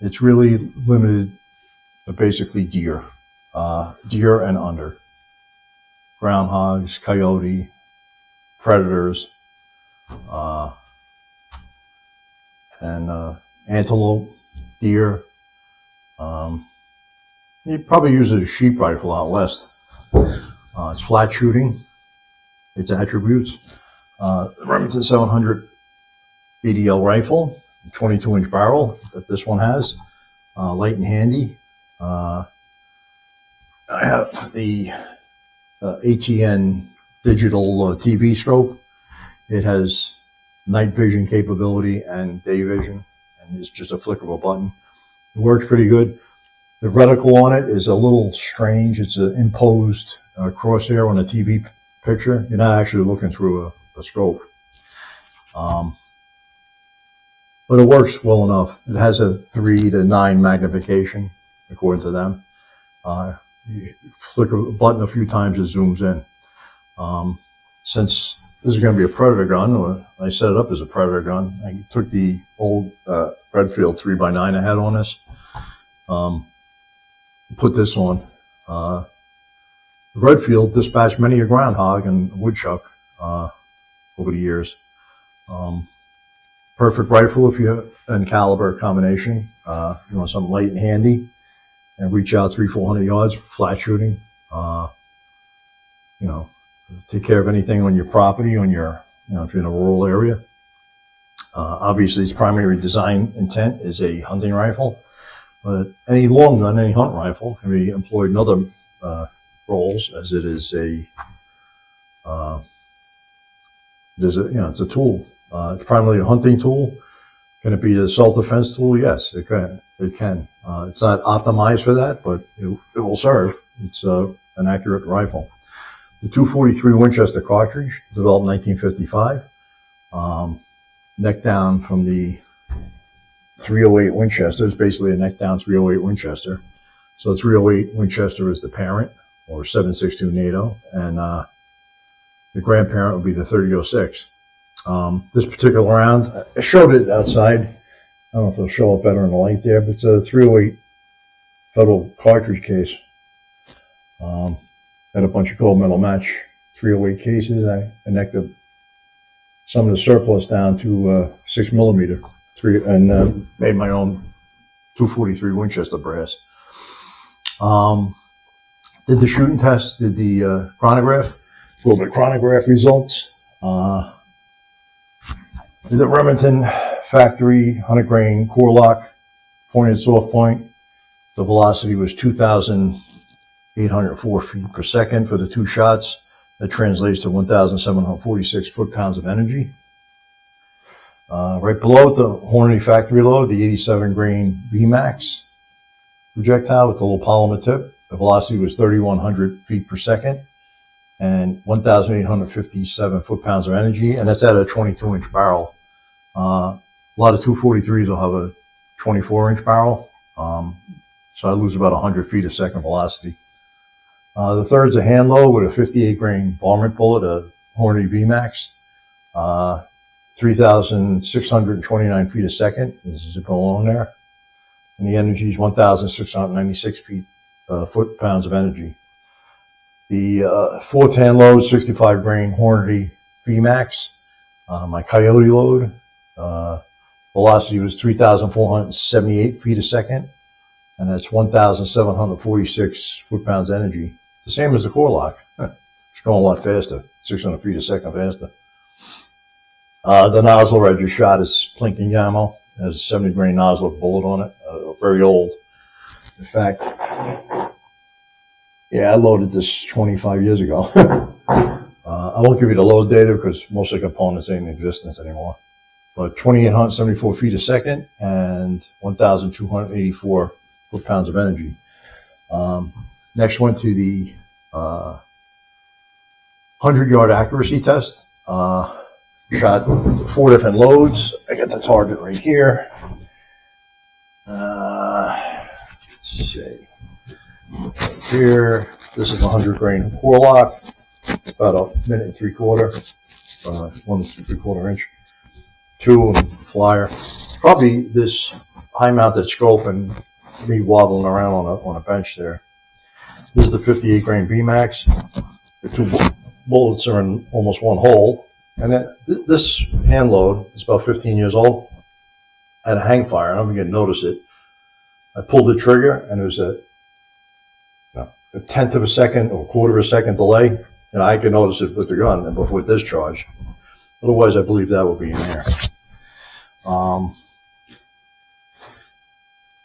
It's really limited to basically deer and under. Groundhogs, coyote, predators, and antelope, deer. You probably use it as a sheep rifle out west. It's flat shooting, its attributes. The Remington 700 BDL rifle, 22-inch barrel that this one has, light and handy. I have the ATN digital TV scope. It has night vision capability and day vision, and it's just a flick of a button. It works pretty good. The reticle on it is a little strange. It's an imposed crosshair on a TV picture. You're not actually looking through a scope. But it works well enough. It has a 3 to 9 magnification, according to them. You flick a button a few times, it zooms in. Since this is going to be a predator gun, or I set it up as a predator gun, I took the old Redfield 3x9 I had on this. Put this on. Redfield dispatched many a groundhog and woodchuck over the years. Perfect rifle if you and caliber combination. You want something light and handy, and reach out 300-400 yards, flat shooting. You know, take care of anything on your property, on your, you know, if you're in a rural area. Obviously, its primary design intent is a hunting rifle. But any long gun, any hunt rifle can be employed in other roles, as it is it's a tool. It's primarily a hunting tool. Can it be a self-defense tool? Yes, it can. It's not optimized for that, but it will serve. It's an accurate rifle. The 243 Winchester cartridge, developed in 1955, neck down from the 308 Winchester. It's basically a neck down 308 Winchester. So 308 Winchester is the parent, or 7.62 NATO, and the grandparent would be the 3006. This particular round, I showed it outside. I don't know if it'll show up better in the light there, but it's a 308 Federal cartridge case. Had a bunch of gold medal match 308 cases. I necked some of the surplus down to 6mm, and made my own 243 Winchester brass. Did the shooting test, did the chronograph, a little bit of chronograph results. Did the Remington factory 100 grain core lock, pointed soft point. The velocity was 2,804 feet per second for the 2 shots. That translates to 1,746 foot-pounds of energy. Right below it, the Hornady factory load, the 87 grain VMAX projectile with the little polymer tip. The velocity was 3,100 feet per second and 1,857 foot-pounds of energy, and that's at a 22-inch barrel. A lot of 243s will have a 24-inch barrel, so I lose about 100 feet a second velocity. The third's a hand load with a 58 grain varmint bullet, a Hornady VMAX, 3,629 feet a second. This is zipping along there. And the energy is 1,696 foot-pounds of energy. The fourth hand load, 65 grain Hornady VMAX, my Coyote load. Velocity was 3,478 feet a second, and that's 1,746 foot-pounds energy. The same as the core lock. It's going a lot faster, 600 feet a second faster. The nozzle I just shot is plinking ammo. It has a 70 grain nozzle bullet on it, very old. In fact, yeah, I loaded this 25 years ago. I won't give you the load data because most of the components ain't in existence anymore. But 2,874 feet a second and 1,284 foot-pounds of energy. Next went to the 100-yard accuracy test. Shot 4 different loads. I got the target right here. Let's see. Here, this is a 100 grain core lock. About a minute and 3/4, 1 3/4 inch. 2 and flyer. Probably this high-mounted scope and me wobbling around on a bench there. This is the 58 grain VMAX. The 2 bullets are in almost 1 hole. And then this hand load is about 15 years old. I had a hang fire. I don't think you notice it. I pulled the trigger, and it was a 1/10 of a second or 1/4 of a second delay. And I could notice it with the gun and before discharge. Otherwise, I believe that would be in there.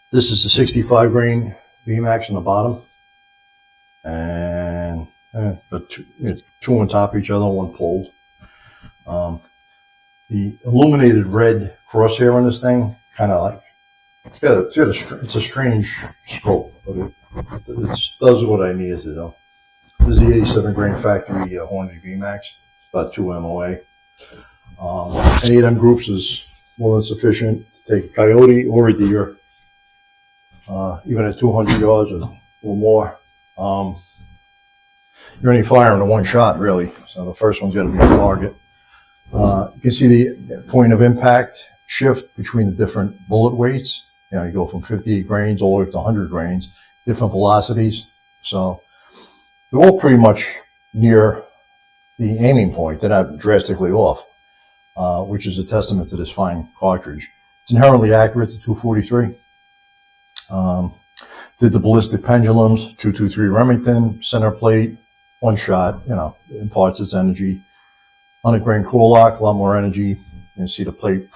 This is the 65 grain VMAX on the bottom, and two on top of each other, 1 pulled. The illuminated red crosshair on this thing, kind of like it's a strange scope, but it does what I need it to do. This is the 87 grain factory Hornady VMAX. It's about 2 MOA. Any of them groups is more than sufficient to take a coyote or a deer, even at 200 yards or more. You're only firing to 1 shot, really. So the first one's got to be a target. You can see the point of impact shift between the different bullet weights. You know, you go from 58 grains all the way up to 100 grains, different velocities. So they're all pretty much near the aiming point. They're not drastically off, which is a testament to this fine cartridge. It's inherently accurate to 243. Did the ballistic pendulums, 223 Remington, center plate, 1 shot, imparts its energy. 100 grain core lock, a lot more energy. You can see the plate,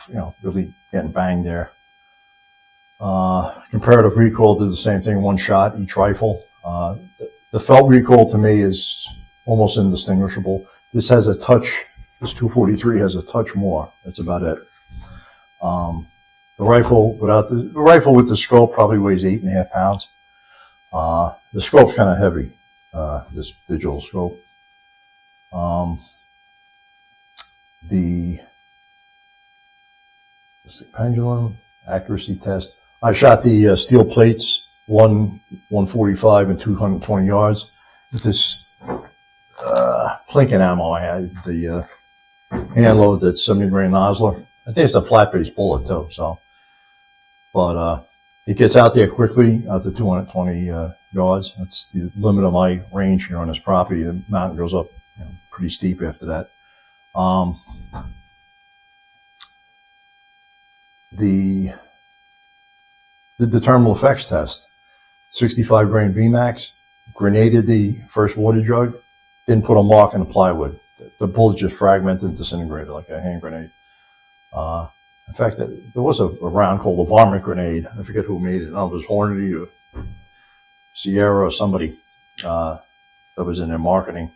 really getting banged there. Comparative recoil did the same thing, 1 shot each rifle. The felt recoil to me is almost indistinguishable. This has a touch, this 243 has a touch more. That's about it. The rifle with the scope probably weighs 8.5 pounds. The scope's kind of heavy, this digital scope. The pendulum accuracy test. I shot the steel plates, 145 and 220 yards with this Plinken ammo I had, the hand load that's 70 grain Nosler. I think it's a flat base bullet too, so. But it gets out there quickly, out to 220 yards. That's the limit of my range here on this property. The mountain goes up pretty steep after that. The thermal effects test, 65 grain VMAX, grenaded the first water jug, didn't put a mark in the plywood. The bullet just fragmented and disintegrated like a hand grenade. In fact, there was a round called the varmint grenade. I forget who made it. I don't know if it was Hornady or Sierra or somebody that was in their marketing.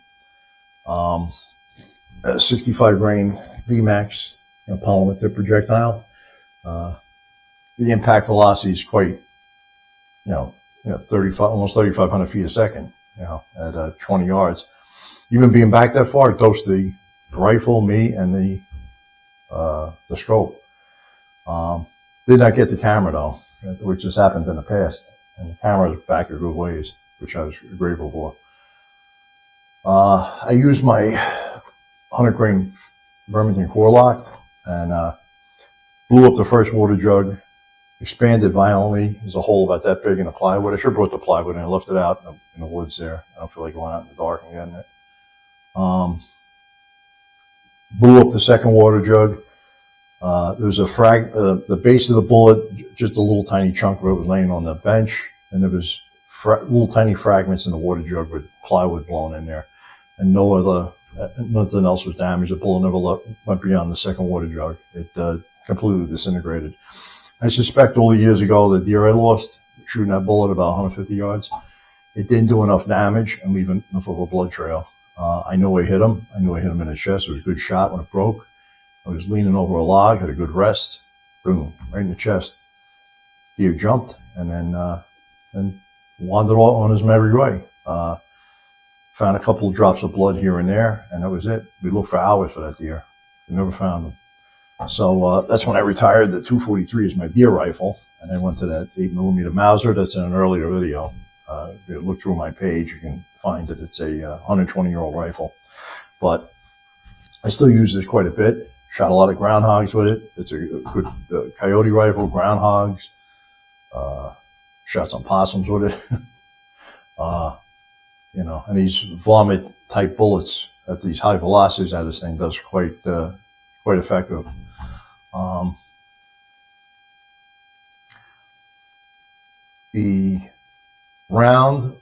65 grain VMAX polymer tip projectile. The impact velocity is quite, 35, almost 3,500 feet a second, at 20 yards. Even being back that far, it dosed the rifle, me, and the scope. Did not get the camera though, which has happened in the past. And the camera's back a good ways, which I was grateful for. I used my 100 grain Remington core lock and blew up the first water jug, expanded violently. There's a hole about that big in the plywood. I should have brought the plywood and I left it out in the woods there. I don't feel like going out in the dark and getting it. Blew up the second water jug. There was the base of the bullet, just a little tiny chunk of it was laying on the bench, and there was little tiny fragments in the water jug with plywood blown in there, and nothing else was damaged. The bullet never went beyond the second water jug. It completely disintegrated. I suspect all the years ago the deer I lost shooting that bullet about 150 yards, it didn't do enough damage and leave enough of a blood trail. I knew I hit him. I knew I hit him in the chest. It was a good shot when it broke. I was leaning over a log, had a good rest. Boom, right in the chest. Deer jumped and then wandered on his merry way. Found a couple of drops of blood here and there, and that was it. We looked for hours for that deer. We never found him. So that's when I retired. The 243 is my deer rifle, and I went to that 8mm Mauser. That's in an earlier video. If you look through my page, you can find that it's a 120-year-old rifle. But I still use this quite a bit. Shot a lot of groundhogs with it. It's a good Coyote rifle, groundhogs. Shot some possums with it. And these vomit type bullets at these high velocities that this thing does quite effective. The round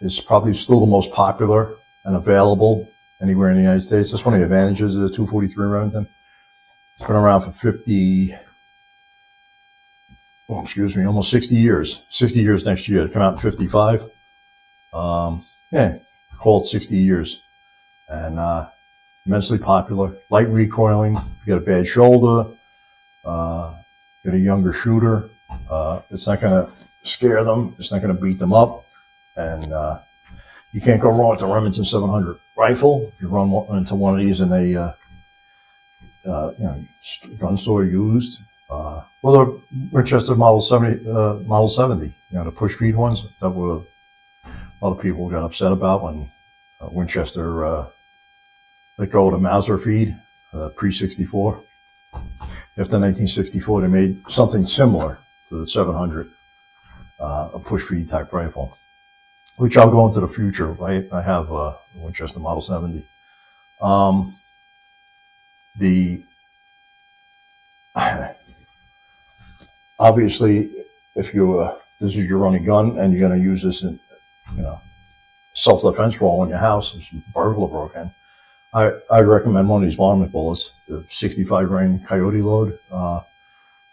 is probably still the most popular and available anywhere in the United States. That's one of the advantages of the 243 Remington. It's been around for almost 60 years. 60 years next year. It came out in 55. Called 60 years. And immensely popular. Light recoiling. If you got a bad shoulder, get a younger shooter, it's not going to scare them. It's not going to beat them up. And you can't go wrong with the Remington 700 rifle. If you run into one of these in a gun store used. The Winchester Model 70, the push feed ones that were a lot of people got upset about when Winchester let go of the Mauser feed pre-64. After 1964, they made something similar to the 700, a push feed type rifle, which I'll go into the future. Right? I have a Winchester Model 70. Obviously, if this is your only gun and you're going to use this in, self-defense role in your house, if a burglar broke in, I'd recommend one of these varmint bullets, the 65 grain Coyote load.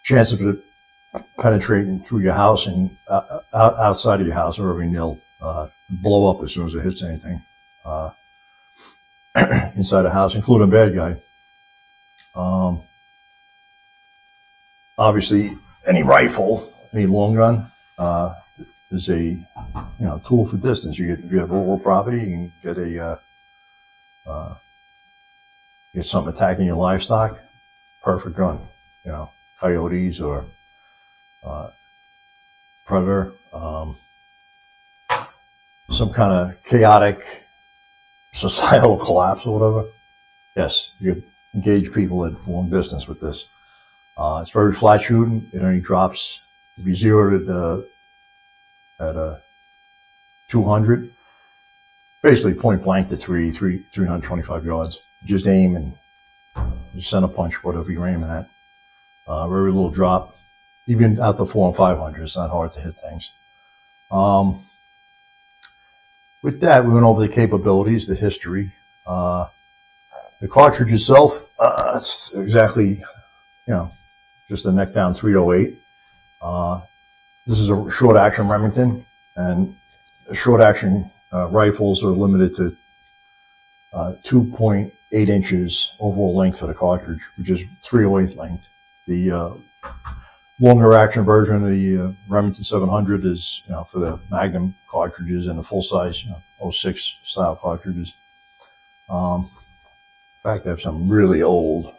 Chance of it penetrating through your house and outside of your house are very nil. Blow up as soon as it hits anything inside the house, including a bad guy. Obviously, any rifle, any long gun, is a tool for distance. If you have rural property, you can get something attacking your livestock. Perfect gun. Coyotes or predator. Some kind of chaotic societal collapse or whatever. Yes, you could engage people at long distance with this. It's very flat shooting. It only drops. If you zero it at 200, basically point blank to 325 yards. Just aim and you center punch whatever you're aiming at. Very little drop. Even out to 400 and 500, it's not hard to hit things. With that, we went over the capabilities, the history. The cartridge itself, it's exactly, just a neck down 308. This is a short action Remington, and short action rifles are limited to 2.8 inches overall length for the cartridge, which is 308 length. The longer action version of the Remington 700 is, for the Magnum cartridges and the full size, 06 style cartridges. In fact, I have some really old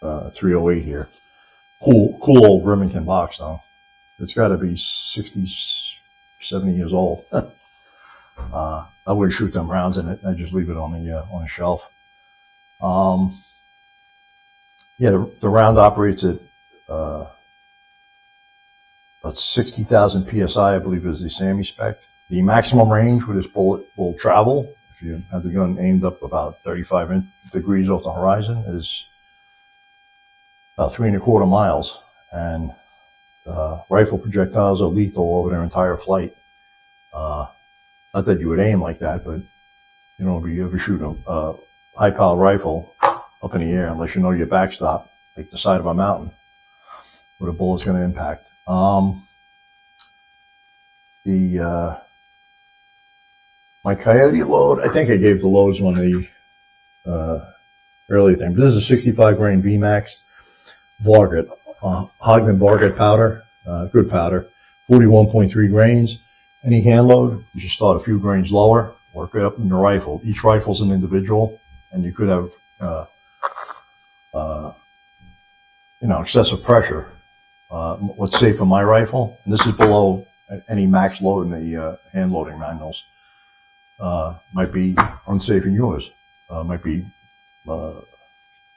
308 here. Cool old Remington box though. It's got to be 60, 70 years old. I wouldn't shoot them rounds in it. I just leave it on the shelf. Yeah, the round operates at about 60,000 psi, I believe, is the SAMI spec. The maximum range where this bullet will travel, if you have the gun aimed up about 35 degrees off the horizon, is about 3¼ miles. And rifle projectiles are lethal over their entire flight. Not that you would aim like that, but if you ever shoot a high-powered rifle up in the air, unless you know your backstop, like the side of a mountain, where the bullet's going to impact. My Coyote load, I think I gave the loads on the earlier thing. But this is a 65 grain VMAX Varget, Hogman Varget powder, good powder, 41.3 grains. Any hand load, you should start a few grains lower, work it up in the rifle. Each rifle's an individual, and you could have excessive pressure. What's safe in my rifle, and this is below any max load in the hand loading manuals, might be unsafe in yours. Might be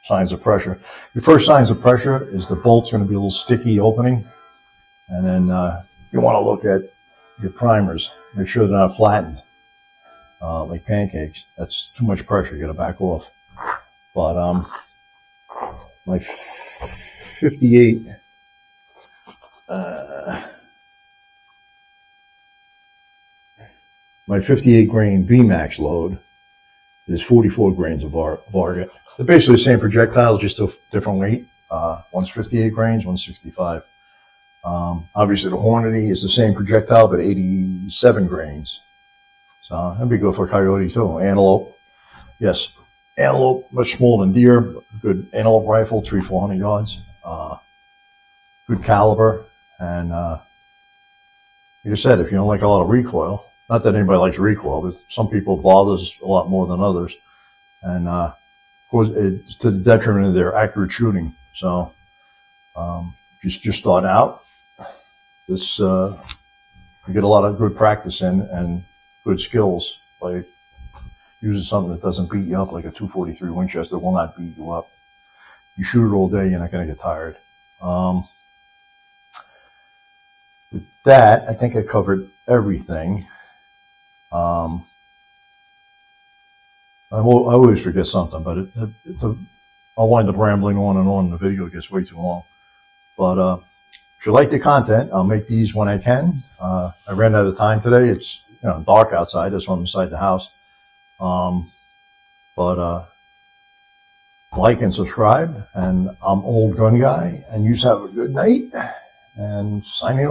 signs of pressure. Your first signs of pressure is the bolt's going to be a little sticky opening, and then you want to look at your primers. Make sure they're not flattened like pancakes. That's too much pressure. You got to back off. But my 58. My 58 grain VMAX load is 44 grains of Varget. They're basically the same projectiles, just a different weight. One's 58 grains, one's 65. Obviously, the Hornady is the same projectile, but 87 grains. So that'd be good for Coyote too. Antelope, yes. Antelope, much smaller than deer. Good antelope rifle, 300-400 yards. Good caliber. And like I said, if you don't like a lot of recoil, not that anybody likes recoil, but some people bothers a lot more than others. And it's to the detriment of their accurate shooting. So if you just start out, this you get a lot of good practice in and good skills by using something that doesn't beat you up, like a 243 Winchester will not beat you up. You shoot it all day, you're not going to get tired. With that, I think I covered everything. I always forget something, but I'll wind up rambling on and on. The video gets way too long. But if you like the content, I'll make these when I can. I ran out of time today. It's dark outside. That's why I'm inside the house. But like and subscribe. And I'm Old Gun Guy. And you have a good night. And signing off.